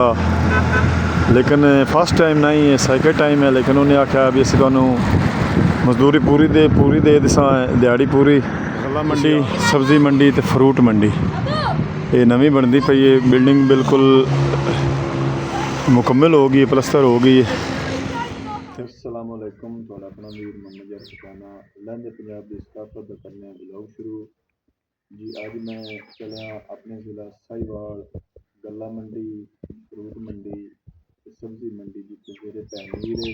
लेकिन first time नहीं है, सैकंड टाइम है। लेकिन उन्हें आख्या भी असीं तुहानूं मजदूरी पूरी दे दिसां, दिहाड़ी पूरी। मंडी, सब्जी मंडी ते फ्रूट मंडी ये नवीं बनती पई है। बिल्डिंग बिल्कुल मुकम्मल हो गई, प्लस्तर हो गई है। अस्सलाम वालेकुम, तुहाडा अपना वीर मोहम्मद यार खजाना लहंदे पंजाब दी सकाफत दा करने ब्लॉग शुरू जी। अज मैं चलिया अपने जिला साहिवाल गल्ला मंडी, फ्रूट मंडी, सब्जी मंडी जिते मेरे तहमीर है।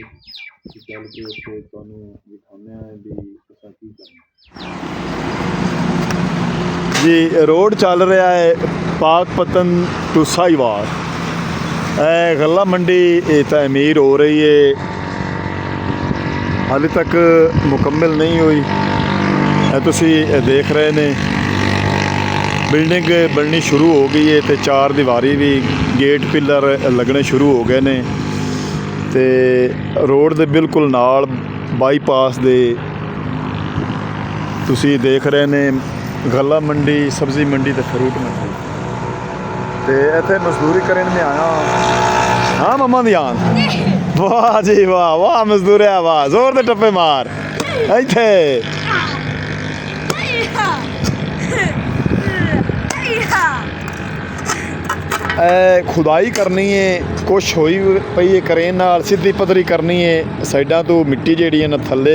चल के उत्थे तुहानूं दिखाने भी असां की करना जी। रोड चल रहा है पाकपतन टू साहिवाल। गल्ला मंडी तमीर हो रही है, हाले तक मुकम्मल नहीं हुई। तुसी देख रहे ने बिल्डिंग बननी शुरू हो गई है, तो चार दीवारी भी गेट पिलर लगने शुरू हो गए ने। तो रोड दे बिल्कुल नाल बाईपास दे तुसी देख रहे ने गल्ला मंडी, सब्जी मंडी ते फ्रूट मंडी। तो इत्थे मजदूरी करन में आया। हाँ मम्मा दी आन, वाह जी वाह, वाह मजदूर है, वाह जोर दे टप्पे मार इत्थे। खुदाई करनी है, कुछ होई पई है करेन नाल, सीधी पद्धरी करनी है। साइडां तो मिट्टी जिहड़ी है ना थल्ले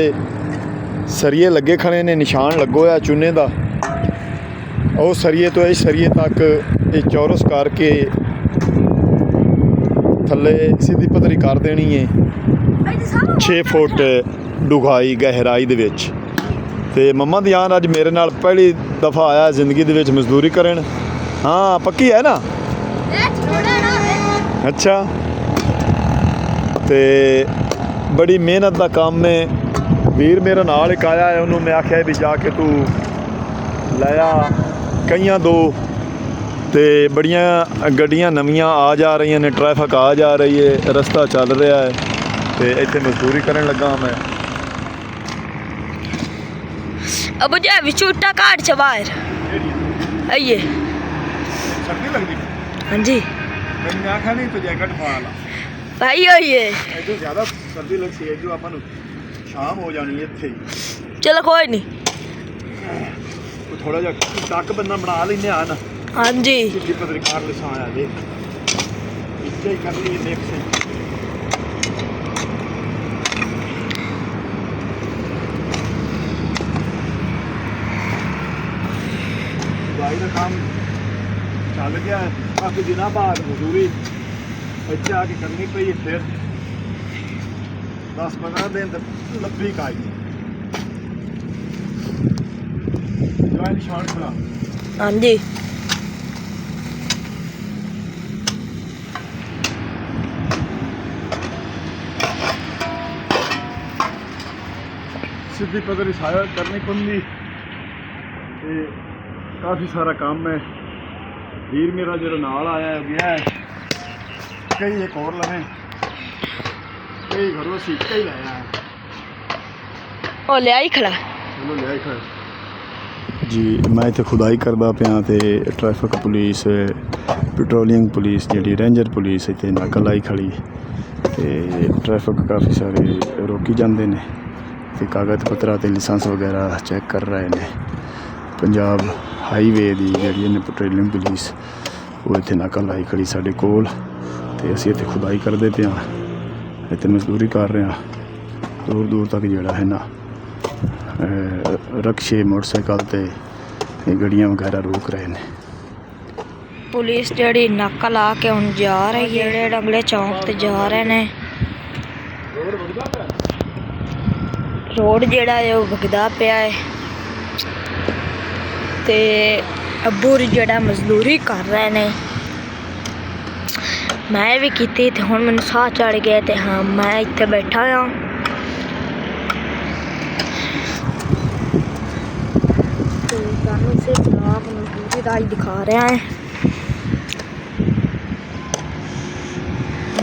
सरिये लगे खड़े ने, निशान लगो है चूने दा। ਉਹ सरिये तो इस सरिये तक ये चौरस करके थले सीधी पद्धरी कर देनी है 6 फुट डुगाई गहराई दे विच। ते मम्मा दी आन अज मेरे नाल पहली दफ़ा आया जिंदगी दे विच मजदूरी करन। हाँ पक्की है ना? अच्छा। ते बड़ी मेहनत का काम है। वीर मेरे नाल एक आया है, उन्होंने मैं आख्या भी जाके तू लाया कईयां दो। तो बड़ियां गड्डियां नवियां आ जा रही ने, ट्रैफिक आ जा रही है, रस्ता चल रहा है। तो इत्थे मजदूरी करन लगा मैं। अब जा विचूटा काट छ बाहर आइए। सर्दी लगदी? हां जी। मैंने आखा नहीं तो जैकेट पा ला भाई आइए। जो ज्यादा सर्दी लगती है, जो अपन शाम हो जानी है इत्थे। चलो कोई नहीं, थोड़ा जा टक बंदा बना लेने आ ना। हाँ जी। सीधी पद्धरी कर लिसा आया देख, इच्छा ही कर ली देख से। भाई का काम चल गया है, काफी दिनों बाद मजदूरी इत्थे आके करनी पई। फिर 10-15 दिन लब्भी काई निशान खड़ा। हाँ जी। सीधी पद्धरी साया करनी पौंदी। काफ़ी सारा काम है। वीर मेरा जो नाल आया गया है, कई एक और लवें, कई घरों से कई लाया है। ओ ले आई खड़ा। चलो ले आई खड़ा जी। मैं इत्थे खुदाई करदा पिया ते ट्रैफिक पुलिस, पेट्रोलिंग पुलिस, जी रेंजर पुलिस इत्थे नाका लाई खड़ी। ते ट्रैफिक काफ़ी सारे रोकी जाते हैं, ते कागज़ पत्तर ते लाइसेंस वगैरह चैक कर रहे हैं। पंजाब हाईवे दी जी ने पेट्रोलिंग पुलिस वो इत्थे नाका लाई खड़ी साडे कोल। ते असीं इत्थे खुदाई करदे पे हां, इत्थे मजदूरी कर रहे हैं। दूर दूर तक जिहड़ा है ना रक्शे, मोटरसाइकिल ते गड्डियां वगैरह रोक रहे हैं। पुलिस जड़ी नाका ला के हुण जा रही है, जेड़े अगले चौक ते जा रहे ने। रोड जेड़ा है वो वगदा पिया है। ते अब्बू जेड़ा मजदूरी कर रहे ने, मैं भी कीती ते हुण मैनूं साह चढ़ गया। ते हाँ मैं इत्थे बैठा हाँ। से ब्लॉग मजदूरी का दिखा रहा है।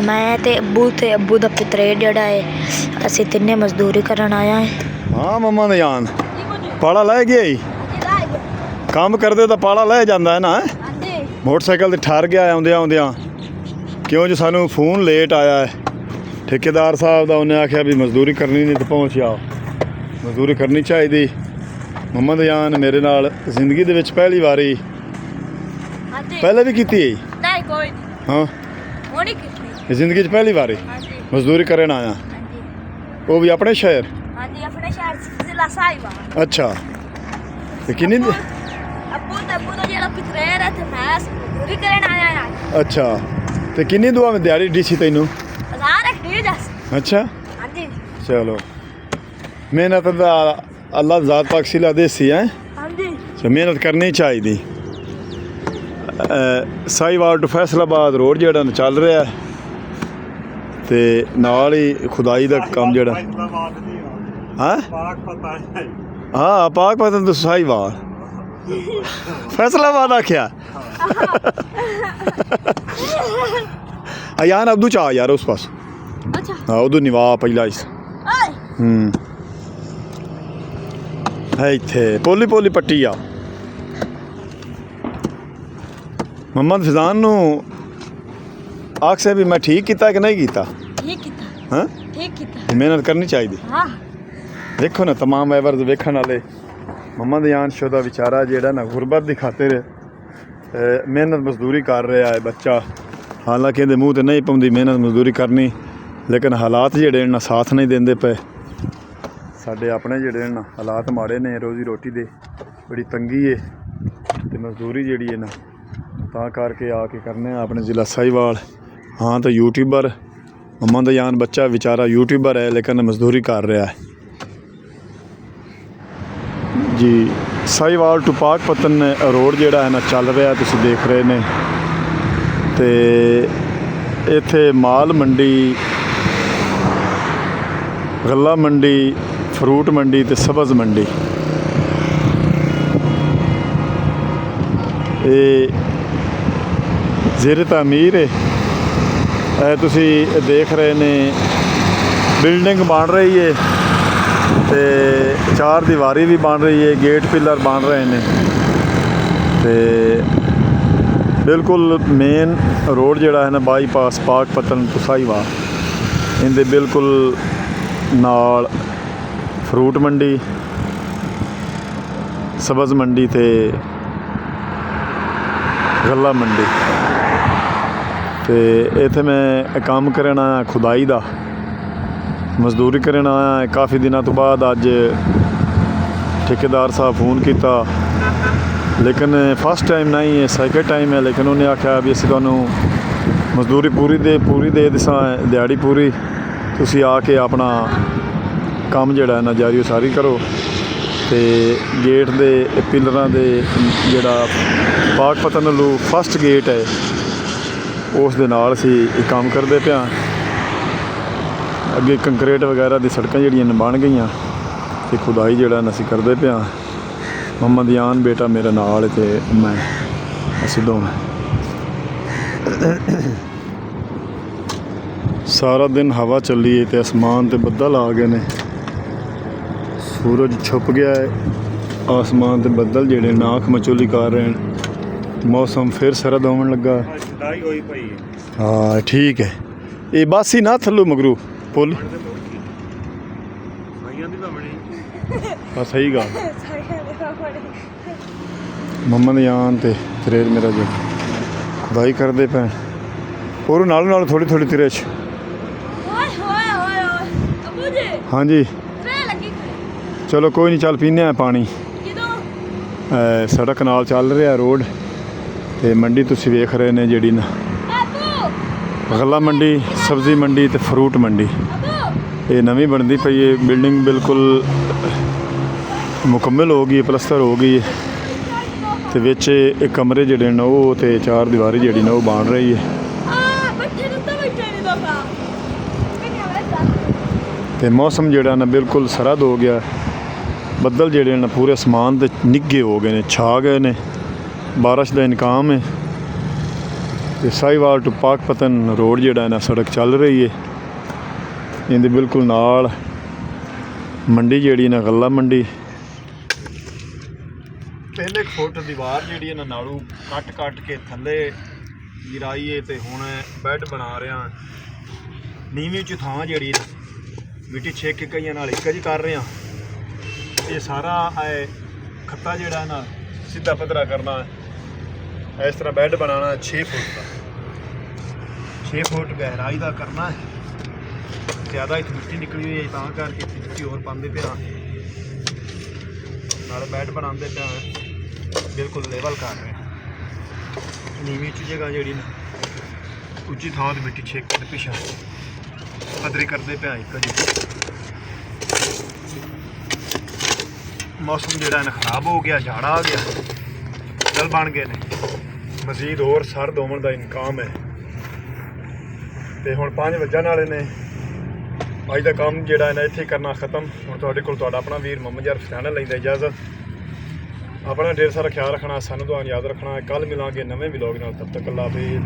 मैं ते अब्बू दा पुत्तर जेड़ा है, असीं तिन्ने मजदूरी करन आया है। हाँ मम्मा ने जान पाला लै गया ही काम करते तो पाला लै जाता है ना। मोटरसाइकिल ते ठहर गया आउंदियां आउंदियां ਕਿਉਂ ਜੋ ਸਾਨੂੰ ਫੋਨ ਲੇਟ ਆਇਆ ਹੈ ਠੇਕੇਦਾਰ ਸਾਹਿਬ ਦਾ, ਉਹਨੇ ਆਖਿਆ ਵੀ ਮਜ਼ਦੂਰੀ ਕਰਨੀ ਨਹੀਂ ਤੇ ਪਹੁੰਚ ਜਾਓ। ਮਜ਼ਦੂਰੀ ਕਰਨੀ ਚਾਹੀਦੀ। ਮੁਹੰਮਦ ਜਾਨ ਮੇਰੇ ਨਾਲ ਜ਼ਿੰਦਗੀ ਦੇ ਵਿੱਚ ਪਹਿਲੀ ਵਾਰੀ, ਹਾਂਜੀ ਪਹਿਲੇ ਵੀ ਕੀਤੀ ਹੈ ਨਹੀਂ ਕੋਈ ਨਹੀਂ ਹਾਂ, ਹੋਣੀ ਕੀਤੀ ਜ਼ਿੰਦਗੀ 'ਚ ਪਹਿਲੀ ਵਾਰੀ ਹਾਂਜੀ ਮਜ਼ਦੂਰੀ ਕਰਨ ਆਇਆ, ਹਾਂਜੀ ਉਹ ਵੀ ਆਪਣੇ ਸ਼ਹਿਰ। ਹਾਂਜੀ ਆਪਣੇ ਸ਼ਹਿਰ ਜ਼ਿਲ੍ਹਾ ਸਾਹਿਬਾਨ। ਅੱਛਾ, ਤੇ ਕਿੰਨੀ ਅੱਬੂ ਦਾ ਜਿਹੜਾ ਪਿਤਰੇਰ ਹੈ ਤੇ ਮੈਂ ਮਜ਼ਦੂਰੀ ਕਰਨ ਆਇਆ ਹਾਂ। ਅੱਛਾ, ਤੇ ਕਿੰਨੀ ਦੁਆ ਮੈਂ ਦਿਹਾੜੀ ਡੀ ਸੀ ਤੈਨੂੰ? 1000 ਇੱਕ ਡੀ ਜਸ। ਅੱਛਾ ਹਾਂਜੀ ਚਲੋ, ਮਿਹਨਤ ਦਾ ਅੱਲਾਹ ਜ਼ਾਤ ਪਾਕ ਸਿਲਾ ਦੇਸੀ ਹੈ। ਹਾਂਜੀ ਸੋ ਮਿਹਨਤ ਕਰਨੀ ਚਾਹੀਦੀ। ਸਾਹੀਵਾਲ ਟੂ ਫੈਸਲਾਬਾਦ ਰੋਡ ਜਿਹੜਾ ਨਾ ਚੱਲ ਰਿਹਾ ਹੈ, ਤੇ ਨਾਲ ਹੀ ਖੁਦਾਈ ਦਾ ਕੰਮ ਜਿਹੜਾ ਹਾਂ ਹਾਂ ਪਾਕ ਪਤਨ ਤੋਂ ਸਾਹੀਵਾਲ फैसलाबाद आख्या यार अब्दू चा यार उस पास। अच्छा हाँ उधर निवा पहला इस है इत्थे पोली पोली पट्टी आ मोहम्मद फिजान नू आख से भी मैं ठीक किया कि नहीं किया? ठीक किया। हाँ ठीक किया। मेहनत करनी चाहिए। हाँ देखो ना तमाम एवर्स वेखण वाले ਮੁਹੰਮਦ ਜਾਨ ਸ਼ੁਦਾ ਵਿਚਾਰਾ ਜਿਹੜਾ ਨਾ ਗੁਰਬਤ ਦੀ ਖਾਤਰ ਮਿਹਨਤ ਮਜ਼ਦੂਰੀ ਕਰ ਰਿਹਾ ਹੈ ਬੱਚਾ। ਹਾਲਾਂਕਿ ਇਹਦੇ ਮੂੰਹ ਤੇ ਨਹੀਂ ਪਾਉਂਦੀ ਮਿਹਨਤ ਮਜ਼ਦੂਰੀ ਕਰਨੀ, ਲੇਕਿਨ ਹਾਲਾਤ ਜਿਹੜੇ ਨਾ ਸਾਥ ਨਹੀਂ ਦਿੰਦੇ ਪਏ। ਸਾਡੇ ਆਪਣੇ ਜਿਹੜੇ ਨਾ ਹਾਲਾਤ ਮਾੜੇ ਨੇ, ਰੋਜ਼ੀ ਰੋਟੀ ਦੇ ਬੜੀ ਤੰਗੀ ਹੈ, ਤੇ ਮਜ਼ਦੂਰੀ ਜਿਹੜੀ ਹੈ ਨਾ ਤਾਂ ਕਰਕੇ ਆ ਕੇ ਕਰਨੇ ਆ ਆਪਣੇ ਜ਼ਿਲ੍ਹਾ ਸਾਹੀਵਾਲ। ਹਾਂ ਤਾਂ ਯੂਟਿਊਬਰ ਮੁਹੰਮਦ ਜਾਨ ਬੱਚਾ ਵਿਚਾਰਾ ਯੂਟਿਊਬਰ ਹੈ, ਲੇਕਿਨ ਮਜ਼ਦੂਰੀ ਕਰ ਰਿਹਾ ਹੈ ਜੀ। ਸਾਹੀਵਾਲ ਟੂ ਪਾਕਪਤਨ ਰੋਡ ਜਿਹੜਾ ਹੈ ਨਾ ਚੱਲ ਰਿਹਾ, ਤੁਸੀਂ ਦੇਖ ਰਹੇ ਨੇ। ਤੇ ਇੱਥੇ ਮਾਲ ਮੰਡੀ, ਗੱਲਾ ਮੰਡੀ, ਫਰੂਟ ਮੰਡੀ ਤੇ ਸਬਜ਼ ਮੰਡੀ, ਇਹ ਜ਼ੇਰ ਤਾਮੀਰ ਹੈ। ਇਹ ਤੁਸੀਂ ਦੇਖ ਰਹੇ ਨੇ ਬਿਲਡਿੰਗ ਬਣ ਰਹੀ ਹੈ, ਤੇ ਚਾਰ ਦੀਵਾਰੀ ਵੀ ਬਣ ਰਹੀ ਹੈ, ਗੇਟ ਪਿਲਰ ਬਣ ਰਹੇ ਨੇ, ਤੇ ਬਿਲਕੁਲ ਮੇਨ ਰੋਡ ਜਿਹੜਾ ਹੈ ਨਾ ਬਾਈਪਾਸ ਪਾਕਪਤਨ ਤੋਂ ਸਾਹੀਵਾਲ, ਇਹਦੇ ਬਿਲਕੁਲ ਨਾਲ ਫਰੂਟ ਮੰਡੀ, ਸਬਜ਼ ਮੰਡੀ ਤੇ ਗੱਲਾ ਮੰਡੀ। ਤੇ ਇੱਥੇ ਮੈਂ ਕੰਮ ਕਰਨ ਆਇਆ ਖੁਦਾਈ ਦਾ, ਮਜ਼ਦੂਰੀ ਕਰਨ ਆਇਆ। ਕਾਫੀ ਦਿਨਾਂ ਤੋਂ ਬਾਅਦ ਅੱਜ ਠੇਕੇਦਾਰ ਸਾਹਿਬ ਫੋਨ ਕੀਤਾ, ਲੇਕਿਨ ਫਸਟ ਟਾਈਮ ਨਹੀਂ ਹੈ, ਸੈਕਿੰਡ ਟਾਈਮ ਹੈ, ਲੇਕਿਨ ਉਹਨੇ ਆਖਿਆ ਵੀ ਅਸੀਂ ਤੁਹਾਨੂੰ ਮਜ਼ਦੂਰੀ ਪੂਰੀ ਦੇ ਦਿਸਾਂ, ਦਿਹਾੜੀ ਪੂਰੀ, ਤੁਸੀਂ ਆ ਕੇ ਆਪਣਾ ਕੰਮ ਜਿਹੜਾ ਨਾ ਜਾਰੀ ਉਸਾਰੀ ਕਰੋ। ਤੇ ਗੇਟ ਦੇ ਪਿਲਰਾਂ ਦੇ ਜਿਹੜਾ ਪਾਕਪਤਨ ਵੱਲੋਂ ਫਸਟ ਗੇਟ ਹੈ, ਉਸ ਦੇ ਨਾਲ ਅਸੀਂ ਕੰਮ ਕਰਦੇ ਪਿਆ। ਅੱਗੇ ਕੰਕਰੀਟ ਵਗੈਰਾ ਦੀ ਸੜਕਾਂ ਜਿਹੜੀਆਂ ਬਣ ਗਈਆਂ, ਤੇ ਖੁਦਾਈ ਜਿਹੜਾ ਅਸੀਂ ਕਰਦੇ ਪਿਆ। ਮੁਹੰਮਦ ਜਾਨ ਬੇਟਾ ਮੇਰੇ ਨਾਲ ਤੇ ਮੈਂ, ਅਸੀਂ ਦੋਵੇਂ। ਸਾਰਾ ਦਿਨ ਹਵਾ ਚੱਲੀ ਹੈ ਤੇ ਅਸਮਾਨ ਤੇ ਬੱਦਲ ਆ ਗਏ ਨੇ, ਸੂਰਜ ਛੁਪ ਗਿਆ ਹੈ, ਆਸਮਾਨ ਤੇ ਬੱਦਲ ਜਿਹੜੇ ਨਾਖ ਮਚੋਲੀ ਕਰ ਰਹੇ ਨੇ, ਮੌਸਮ ਫਿਰ ਸਰਦ ਹੋਣ ਲੱਗਾ। ਹਾਂ ਠੀਕ ਹੈ, ਇਹ ਬਸ ਹੀ ਨਾ ਥੱਲੋਂ ਮਗਰੂ ਪੁੱਲ ਸਹੀ ਗੱਲ। ਮੁਹੰਮਦ ਜਾਨ ਤੇ ਤੇਰੇ ਮੇਰਾ ਜੋ ਖੁਦਾਈ ਕਰਦੇ ਪਏ, ਔਰ ਨਾਲ ਥੋੜੀ ਥੋੜੀ ਤੇਰੇ ਚ। ਹਾਂਜੀ ਚਲੋ ਕੋਈ ਨਹੀਂ, ਚੱਲ ਪੀਨੇ ਆ ਪਾਣੀ। ਸੜਕ ਨਾਲ ਚੱਲ ਰਿਹਾ ਰੋਡ, ਤੇ ਮੰਡੀ ਤੁਸੀਂ ਵੇਖ ਰਹੇ ਨੇ ਜਿਹੜੀ ਨਾ ਗੱਲਾ ਮੰਡੀ, ਸਬਜ਼ੀ ਮੰਡੀ ਤੇ ਫਰੂਟ ਮੰਡੀ, ਇਹ ਨਵੀਂ ਬਣਦੀ ਪਈ ਹੈ। ਬਿਲਡਿੰਗ ਬਿਲਕੁਲ ਮੁਕੰਮਲ ਹੋ ਗਈ, ਪਲਸਤਰ ਹੋ ਗਈ ਹੈ, ਤੇ ਵਿੱਚ ਇੱਕ ਕਮਰੇ ਜਿਹੜੇ ਨੇ ਉਹ ਤੇ ਚਾਰ ਦੀਵਾਰੀ ਜਿਹੜੀ ਨਾ ਉਹ ਬਣ ਰਹੀ ਹੈ। ਤੇ ਮੌਸਮ ਜਿਹੜਾ ਨਾ ਬਿਲਕੁਲ ਸਰਦ ਹੋ ਗਿਆ, ਬੱਦਲ ਜਿਹੜੇ ਨੇ ਪੂਰੇ ਅਸਮਾਨ ਤੇ ਨਿੱਘੇ ਹੋ ਗਏ ਨੇ, ਛਾ ਗਏ ਨੇ, ਬਾਰਿਸ਼ ਦਾ ਇਨਕਾਮ ਹੈ। ਤੇ ਸਾਹੀਵਾਲ ਟੂ ਪਾਕਪਤਨ ਰੋਡ ਜਿਹੜਾ ਨਾ ਸੜਕ ਚੱਲ ਰਹੀ ਹੈ, ਇਹਦੇ ਬਿਲਕੁਲ ਨਾਲ ਮੰਡੀ ਜਿਹੜੀ ਨਾ ਗੱਲਾ ਮੰਡੀ। 3 ਫੁੱਟ ਦੀਵਾਰ ਜਿਹੜੀ ਨਾ ਨਾਲੋਂ ਕੱਟ ਕੇ ਥੱਲੇ ਗਿਰਾਈਏ ਤੇ ਹੁਣ ਬੈੱਡ ਬਣਾ ਰਿਹਾ। ਨੀਵੀਂ ਚ ਥਾਂ ਜਿਹੜੀ ਮਿੱਟੀ ਛੇਕ ਕੇ ਕਈਆਂ ਨਾਲ ਇੱਕ ਜੀ ਕਰ ਰਿਹਾ। ਇਹ ਸਾਰਾ ਇਹ ਖੱਤਾ ਜਿਹੜਾ ਨਾ ਸਿੱਧਾ ਪੱਧਰਾ ਕਰਨਾ। ਇਸ ਤਰ੍ਹਾਂ ਬੈੱਡ ਬਣਾਉਣਾ 6 ਫੁੱਟ ਦਾ, 6 ਫੁੱਟ ਗਹਿਰਾਈ ਦਾ ਕਰਨਾ। ਜ਼ਿਆਦਾ ਇੱਥੇ ਮਿੱਟੀ ਨਿਕਲੀ ਹੋਈ ਹੈ ਤਾਂ ਕਰਕੇ ਮਿੱਟੀ ਹੋਰ ਪਾਉਂਦੇ ਪਿਆ, ਨਾਲ ਬੈੱਡ ਬਣਾਉਂਦੇ ਪਿਆ, ਬਿਲਕੁਲ ਲੈਵਲ ਕਰ ਰਹੇ। ਨੀਵੀਂ ਚ ਜਗ੍ਹਾ ਜਿਹੜੀ ਨਾ ਉੱਚੀ ਥਾਂ ਤੇ ਮਿੱਟੀ ਛੇਕ ਕੇ ਪਿੱਛਾ ਪੱਧਰੀ ਕਰਦੇ ਪਿਆ ਇੱਕ ਜੀ। ਮੌਸਮ ਜਿਹੜਾ ਨਾ ਖਰਾਬ ਹੋ ਗਿਆ, ਝਾੜਾ ਆ ਗਿਆ, ਬੱਦਲ ਬਣ ਗਏ ਨੇ। ਮਜ਼ੀਦ ਹੋਰ ਸਰਦ ਹੋਣ ਦਾ ਇਨਕਾਮ ਹੈ। ਤੇ ਹੁਣ 5 ਵੱਜਣ ਵਾਲੇ ਨੇ। ਅੱਜ ਦਾ ਕੰਮ ਜਿਹੜਾ ਨਾ ਇੱਥੇ ਕਰਨਾ ਖਤਮ। ਹੁਣ ਤੁਹਾਡੇ ਕੋਲ ਤੁਹਾਡਾ ਆਪਣਾ ਵੀਰ ਮੁਹੰਮਦ ਯਾਰਫ ਚੈਨਲ ਲੈਂਦਾ ਇਜਾਜ਼ਤ। ਆਪਣਾ ਢੇਰ ਸਾਰਾ ਖਿਆਲ ਰੱਖਣਾ, ਸਾਨੂੰ ਦੁਆ ਯਾਦ ਰੱਖਣਾ। ਕੱਲ੍ਹ ਮਿਲਾਂਗੇ ਨਵੇਂ ਵਲੋਗ ਨਾਲ, ਤਬ ਤੱਕ ਅੱਲਾ ਹਾਫਿਜ਼।